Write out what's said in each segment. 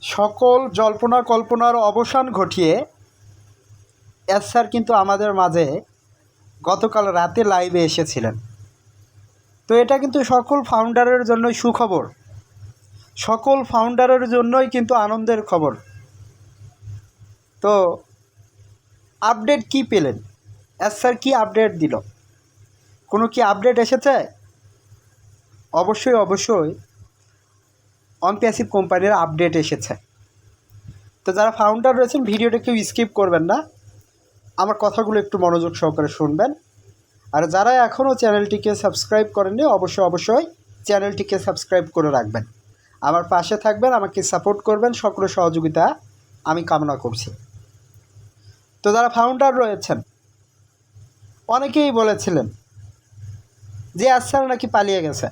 সকল জল্পনা কল্পনার অবসান ঘটিয়ে স্যার কিন্তু আমাদের মাঝে গতকাল রাতে লাইভে এসেছিলেন। তো এটা কিন্তু সকল ফাউন্ডারের জন্যই সুখবর, সকল ফাউন্ডারের জন্যই কিন্তু আনন্দের খবর। তো আপডেট কি পেলেন? স্যার কি আপডেট দিল? কোনো কি আপডেট এসেছে? অবশ্যই অনপ্যাসিভ কোম্পানির আপডেট এসেছে। তো যারা ফাউন্ডার রয়েছেন ভিডিওটা কেউ স্কিপ করবেন না, আমার কথাগুলো একটু মনোযোগ সহকারে শুনবেন। আর যারা এখনও চ্যানেলটিকে সাবস্ক্রাইব করেননি অবশ্যই চ্যানেলটিকে সাবস্ক্রাইব করে রাখবেন, আমার পাশে থাকবেন, আমাকে সাপোর্ট করবেন, সকলের সহযোগিতা আমি কামনা করছি। তো যারা ফাউন্ডার রয়েছেন অনেকেই বলেছিলেন যে স্যার নাকি পালিয়ে গেছে,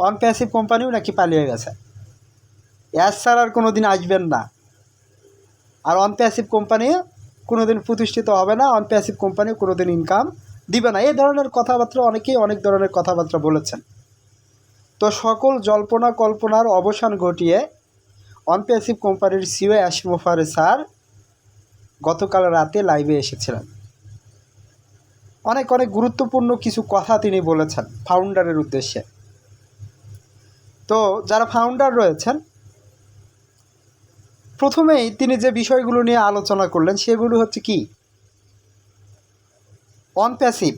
অনপ্যাসিভ কোম্পানিও নাকি পালিয়ে গেছে, স্যার আর কোনো দিন আসবেন না, আর অনপ্যাসিভ কোম্পানি কোনো দিন প্রতিষ্ঠিত হবে না, অনপ্যাসিভ কোম্পানি কোনো দিন ইনকাম দিবে না, এই ধরনের কথাবার্তা অনেকেই অনেক ধরনের কথাবার্তা বলেছেন। তো সকল জল্পনা কল্পনার অবসান ঘটিয়ে অনপ্যাসিভ কোম্পানির সিও আসিম ওফারে স্যার গতকাল রাতে লাইভে এসেছিলেন। অনেক গুরুত্বপূর্ণ কিছু কথা তিনি বলেছেন ফাউন্ডারের উদ্দেশ্যে। তো যারা ফাউন্ডার রয়েছেন প্রথমেই তিনি যে বিষয়গুলো নিয়ে আলোচনা করলেন সেগুলো হচ্ছে কি, অনপ্যাসিভ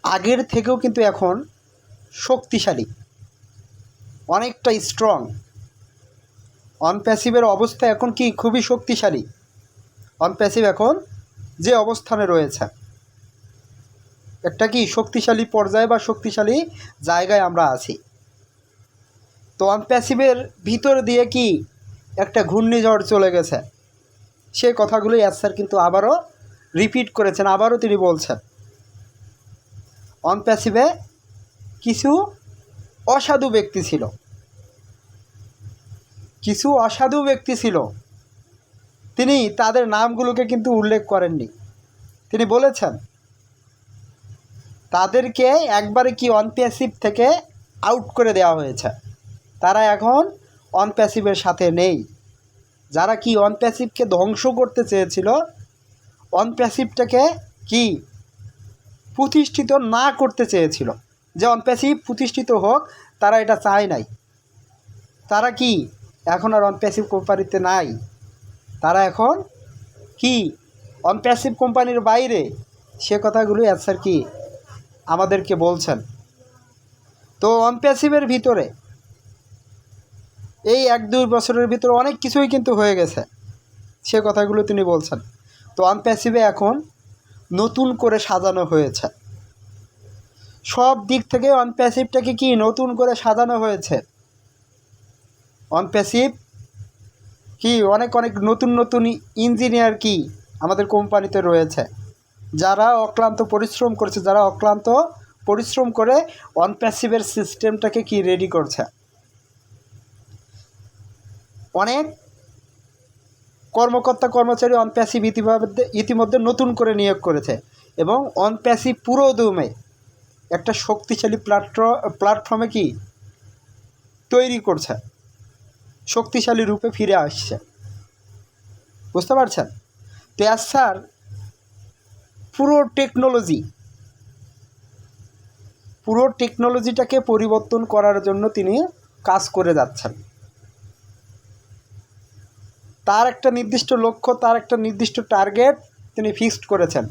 আগের থেকেও কিন্তু এখন শক্তিশালী, অনেকটা স্ট্রং। অনপ্যাসিভের অবস্থা এখন কি খুবই শক্তিশালী। অনপ্যাসিভ এখন যে অবস্থানে রয়েছে একটা কি শক্তিশালী পর্যায়ে বা শক্তিশালী জায়গায় আমরা আছি। তো অনপ্যাসিভের ভিতর দিয়ে কি একটা ঘূর্ণিঝড় চলে গেছে, সেই কথাগুলো স্যার কিন্তু আবারও রিপিট করেছেন, আবারও তিনি বলছেন অনপ্যাসিভে কিছু অসাধু ব্যক্তি ছিল, তিনি তাদের নামগুলোকে কিন্তু উল্লেখ করেননি। তিনি বলেছেন তাদেরকে একবারে কি অনপ্যাসিভ থেকে আউট করে দেওয়া হয়েছে, তারা এখন অনপ্যাসিভের সাথে নেই। যারা কি অনপ্যাসিভকে ধ্বংস করতে চেয়েছিল, অনপ্যাসিভটাকে কি প্রতিষ্ঠিত না করতে চেয়েছিল, যে অনপ্যাসিভ প্রতিষ্ঠিত হোক, তারা এটা চায় নাই। তারা কি এখন আর অনপ্যাসিভ কোম্পানিতে নাই, তারা এখন কি অনপ্যাসিভ কোম্পানির বাইরে। সে কথাগুলো স্যার কি আমাদেরকে বলছেন। তো অনপ্যাসিভের ভিতরে এই 1-2 বছরের ভিতরে অনেক কিছুই কিন্তু হয়ে গেছে, সে কথাগুলো তিনি বলছেন। তো অনপ্যাসিভে এখন নতুন করে সাজানো হয়েছে, সব দিক থেকে অনপ্যাসিভটাকে কি নতুন করে সাজানো হয়েছে। অনপ্যাসিভ কি অনেক নতুন ইঞ্জিনিয়ার কি আমাদের কোম্পানিতে রয়েছে, যারা অক্লান্ত পরিশ্রম করে অনপ্যাসিভের সিস্টেমটাকে কি রেডি করছে। অনেক কর্মচারী অনপ্যাসিভ ইতিমধ্যে নতুন করে নিয়োগ করেছে, এবং অনপ্যাসিভ পুরো দমে একটা শক্তিশালী প্ল্যাটফর্মে কি তৈরি করছে, শক্তিশালী রূপে ফিরে আসছে। বুঝতে পারছেন? তো স্যার পুরো টেকনোলজিটাকে পরিবর্তন করার জন্য তিনি কাজ করে যাচ্ছেন। তার একটা নির্দিষ্ট লক্ষ্য, তার একটা নির্দিষ্ট টার্গেট তিনি ফিক্সড করেছেন,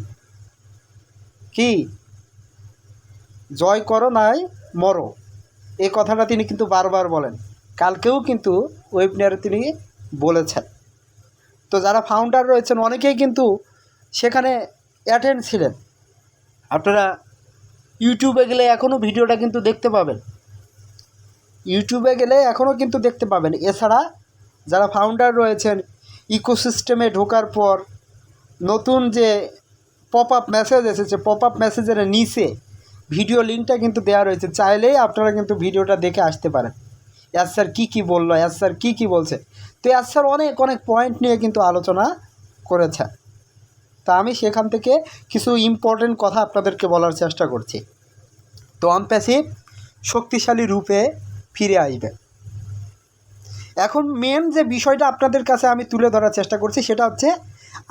কি জয় করো নাই মরো, এই কথাটা তিনি কিন্তু বারবার বলেন। কালকেও কিন্তু ওয়েবিনারে তিনি বলেছেন। তো যারা ফাউন্ডার রয়েছেন অনেকেই কিন্তু সেখানে অ্যাটেন্ড ছিলেন। আপনারা ইউটিউবে গেলে এখনও ভিডিওটা কিন্তু দেখতে পাবেন, এছাড়া যারা ফাউন্ডার রয়েছেন ইকোসিস্টেমে ঢোকার পর নতুন যে পপ আপ মেসেজ এসেছে, পপ আপ মেসেজের নিচে ভিডিও লিঙ্কটা কিন্তু দেওয়া রয়েছে, চাইলেই আপনারা কিন্তু ভিডিওটা দেখে আসতে পারেন স্যার কী বললো, স্যার কী বলছে। তো স্যার অনেক পয়েন্ট নিয়ে কিন্তু আলোচনা করেছে। তা আমি সেখান থেকে কিছু ইম্পর্টেন্ট কথা আপনাদেরকে বলার চেষ্টা করছি। তো অনপ্যাসিভ শক্তিশালী রূপে ফিরে আসবে, এখন মেন যে বিষয়টা আপনাদের কাছে আমি তুলে ধরার চেষ্টা করছি সেটা হচ্ছে,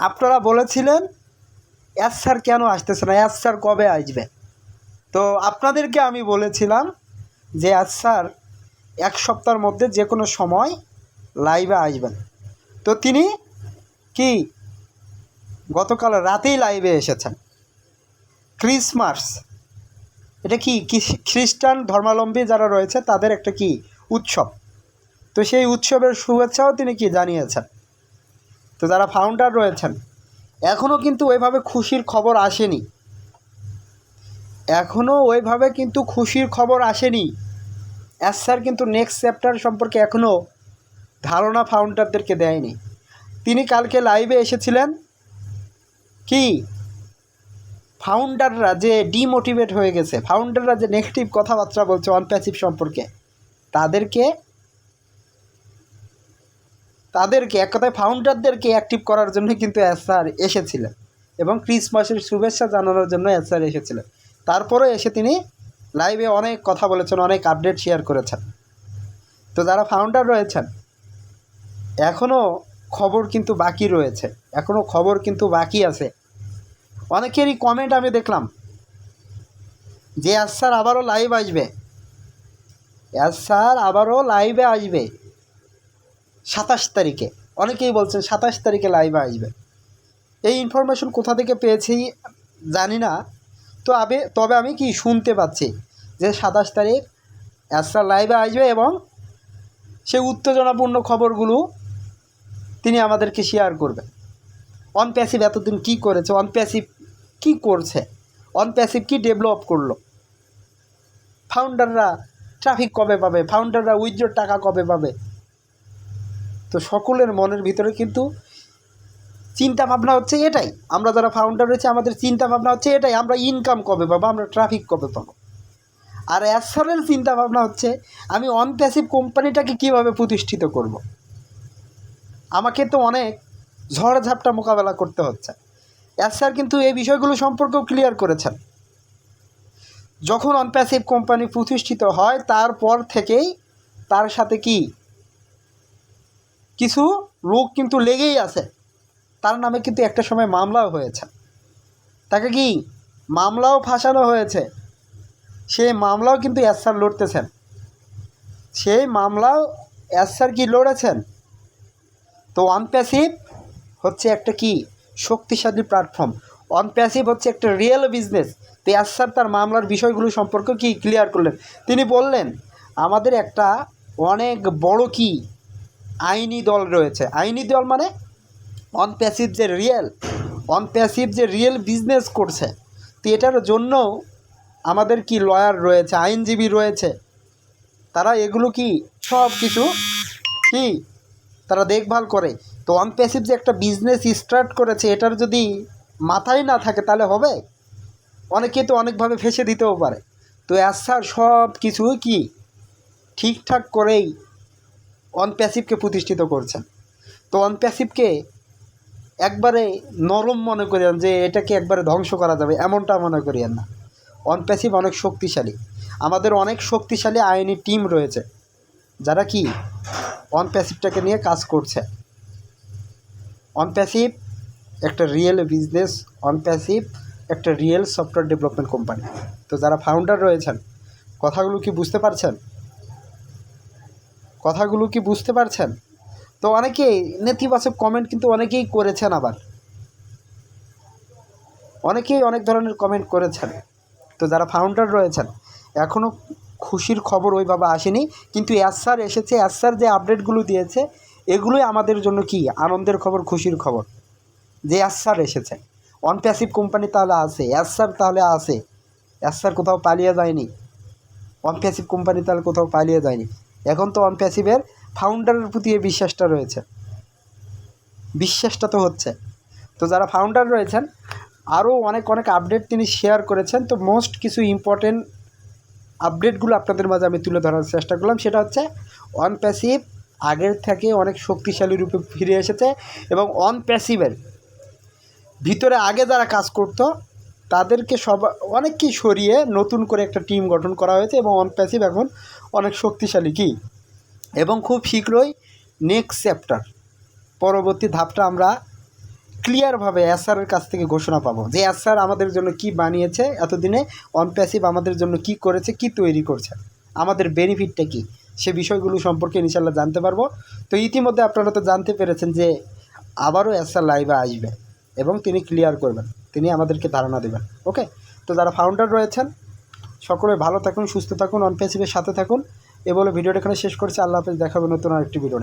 আপনারা বলেছিলেন এস স্যার কেন আসতেছে না, এস স্যার কবে আসবে। তো আপনাদেরকে আমি বলেছিলাম যে এস স্যার 1 সপ্তাহের মধ্যে যে কোনো সময় লাইভে আসবেন। তো তিনি কি গতকাল রাতেই লাইভে এসেছেন। ক্রিসমাস, এটা কি খ্রিস্টান ধর্মাবলম্বী যারা রয়েছে তাদের একটা কি উৎসব, তো সেই উৎসবের শুভেচ্ছাও তিনি কি জানিয়েছেন। তো যারা ফাউন্ডার রয়েছেন এখনও কিন্তু ওইভাবে খুশির খবর আসেনি, এখনও ওইভাবে কিন্তু খুশির খবর আসেনি। এস স্যার কিন্তু নেক্সট চ্যাপ্টার সম্পর্কে এখনও ধারণা ফাউন্ডারদেরকে দেয়নি। তিনি কালকে লাইভে এসেছিলেন কি ফাউন্ডাররা যে ডিমোটিভেট হয়ে গেছে, ফাউন্ডাররা যে নেগেটিভ কথাবার্তা বলছে অনপ্যাসিভ সম্পর্কে, তাদেরকে এক কথায় ফাউন্ডারদেরকে অ্যাক্টিভ করার জন্য কিন্তু এস স্যার এসেছিলেন এবং ক্রিসমাসের শুভেচ্ছা জানানোর জন্য এস স্যার এসেছিলেন। তারপরে এসে তিনি লাইভে অনেক কথা বলেছেন, অনেক আপডেট শেয়ার করেছেন। তো যারা ফাউন্ডার রয়েছেন এখনও খবর কিন্তু বাকি রয়েছে, এখনও খবর কিন্তু বাকি আছে। অনেকেরই কমেন্ট আমি দেখলাম যে এস স্যার আবারও লাইভ আসবে, এস স্যার আবারও লাইভে আসবে 27 তারিখে। অনেকেই বলছেন 27 তারিখে লাইভে আসবে। এই ইনফরমেশন কোথা থেকে পেয়েছি জানি না, তবে আমি কি শুনতে পাচ্ছি যে 27 তারিখ এস স্যার লাইভে আসবে এবং সেই উত্তেজনাপূর্ণ খবরগুলো তিনি আমাদেরকে শেয়ার করবেন। অনপ্যাসিভ এতদিন কী করেছে, অনপ্যাসিভ কী করছে, অনপ্যাসিভ কী ডেভেলপ করলো, ফাউন্ডাররা ট্রাফিক কবে পাবে, ফাউন্ডাররা উইথড্র টাকা কবে পাবে। তো সকলের মনের ভিতরে কিন্তু চিন্তা ভাবনা হচ্ছে এটাই, আমরা যারা ফাউন্ডার রয়েছে আমাদের চিন্তা ভাবনা হচ্ছে এটাই, আমরা ইনকাম কবে পাবো, আমরা ট্রাফিক কবে পাবো। আর এস স্যারের চিন্তা ভাবনা হচ্ছে আমি অনপ্যাসিভ কোম্পানিটাকে কীভাবে প্রতিষ্ঠিত করব। আমাকে তো অনেক ঝড়ঝাপটা মোকাবেলা করতে হচ্ছে। এস স্যার কিন্তু এই বিষয়গুলো সম্পর্কেও ক্লিয়ার করেছেন। যখন অনপ্যাসিভ কোম্পানি প্রতিষ্ঠিত হয় তারপর থেকেই তার সাথে কি কিছু লোক কিন্তু লেগেই আছে, তার নামে কিন্তু একটা সময় মামলাও হয়েছে, তাকে কি মামলাও ফাঁসানো হয়েছে, সেই মামলাও কিন্তু এস স্যার লড়তেছেন, সেই মামলাও এস স্যার কি লড়েছেন। তো অনপ্যাসিভ হচ্ছে একটা কি শক্তিশালী প্ল্যাটফর্ম, অনপ্যাসিভ হচ্ছে একটা রিয়েল বিজনেস। তো এস স্যার তার মামলার বিষয়গুলো সম্পর্কে কি ক্লিয়ার করলেন, তিনি বললেন আমাদের একটা অনেক বড় কি আইনি দল রয়েছে। আইনি দল মানে অনপ্যাসিভ যে রিয়েল বিজনেস করছে, তো এটার জন্য আমাদের কি লয়ার রয়েছে, আইনজীবী রয়েছে, তারা এগুলো কি সব কিছু কি তারা দেখভাল করে। তো অনপ্যাসিভ যে একটা বিজনেস স্টার্ট করেছে এটার যদি মাথায় না থাকে তাহলে হবে, অনেকে তো অনেকভাবে ফেঁসে দিতেও পারে। তো এস স্যার সব কিছু কি ঠিকঠাক করেই অনপ্যাসিভকে প্রতিষ্ঠিত করছেন। তো অনপ্যাসিভকে একবারে নরম মনে করিয়েন যে এটাকে একবারে ধ্বংস করা যাবে এমনটা মনে করিয়েন না। অনপ্যাসিভ অনেক শক্তিশালী, আমাদের অনেক শক্তিশালী আইনি টিম রয়েছে যারা কি অনপ্যাসিভটাকে নিয়ে কাজ করছে। অনপ্যাসিভ একটা রিয়েল বিজনেস, অনপ্যাসিভ একটা রিয়েল সফটওয়্যার ডেভেলপমেন্ট কোম্পানি। তো যারা ফাউন্ডার রয়েছেন কথাগুলো কি বুঝতে পারছেন, তো অনেকেই নেতিবাচক কমেন্ট কিন্তু অনেকেই করেছেন, আবার অনেকেই অনেক ধরনের কমেন্ট করেছেন। তো যারা ফাউন্ডার রয়েছেন এখনও খুশির খবর ওইভাবে আসেনি, কিন্তু এস স্যার এসেছে, এস স্যার যে আপডেটগুলো দিয়েছে এগুলোই আমাদের জন্য কি আনন্দের খবর, খুশির খবর যে এস স্যার এসেছে। অনপ্যাসিভ কোম্পানি তাহলে আছে, এস স্যার তাহলে আছে, এস স্যার কোথাও পালিয়ে যায়নি, অনপ্যাসিভ কোম্পানি তাহলে কোথাও পালিয়ে যায়নি। এখন তো অনপ্যাসিভের ফাউন্ডারের প্রতি এই বিশ্বাসটা রয়েছে, বিশ্বাসটা তো হচ্ছে। তো যারা ফাউন্ডার রয়েছেন আরও অনেক আপডেট তিনি শেয়ার করেছেন। তো মোস্ট কিছু ইম্পর্টেন্ট আপডেটগুলো আপনাদের মাঝে আমি তুলে ধরার চেষ্টা করলাম। সেটা হচ্ছে অনপ্যাসিভ আগের থেকে অনেক শক্তিশালী রূপে ফিরে এসেছে এবং অনপ্যাসিভের ভিতরে আগে যারা কাজ করতো তাদেরকে অনেককেই সরিয়ে নতুন করে একটা টিম গঠন করা হয়েছে এবং অনপ্যাসিভ এখন অনেক শক্তিশালী কি এবং খুব শীঘ্রই নেক্সট চ্যাপ্টার, পরবর্তী ধাপটা আমরা ক্লিয়ারভাবে এসআরের কাছ থেকে ঘোষণা পাবো যে এসআর আমাদের জন্য কি বানিয়েছে, এতদিনে অন প্যাসিভ আমাদের জন্য কি করেছে, কি তৈরি করছে, আমাদের বেনিফিটটা কি, সে বিষয়গুলো সম্পর্কে ইনশাল্লাহ জানতে পারবো। তো ইতিমধ্যে আপনারা তো জানতে পেরেছেন যে আবারও এসআর লাইভে আসবে এবং তিনি ক্লিয়ার করবেন, তিনি আমাদেরকে ধারণা দেবেন। ওকে, তো যারা ফাউন্ডার রয়েছেন সকলে ভালো থাকুন, সুস্থ থাকুন, অন প্যাসিভের সাথে থাকুন। এ বলে ভিডিওটা এখানে শেষ করছি। আল্লাহ হাফেজ, দেখাবে নতুন আরেকটি ভিডিও।